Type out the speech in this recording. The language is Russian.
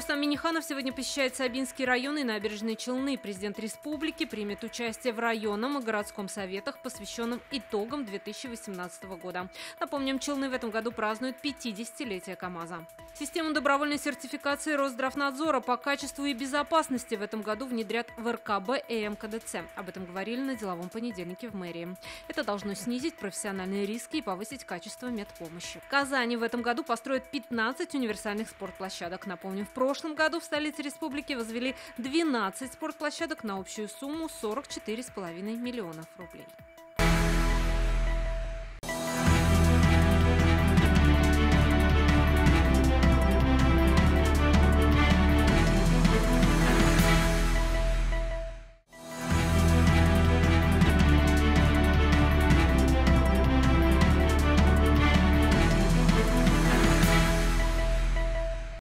Рустам Минниханов сегодня посещает Сабинский район и набережные Челны. Президент республики примет участие в районном и городском советах, посвященном итогам 2018 года. Напомним, Челны в этом году празднуют 50-летие КАМАЗа. Систему добровольной сертификации Росздравнадзора по качеству и безопасности в этом году внедрят в РКБ и МКДЦ. Об этом говорили на деловом понедельнике в мэрии. Это должно снизить профессиональные риски и повысить качество медпомощи. В Казани в этом году построят 15 универсальных спортплощадок. Напомним, в прошлом году в столице республики возвели 12 спортплощадок на общую сумму 44,5 миллионов рублей.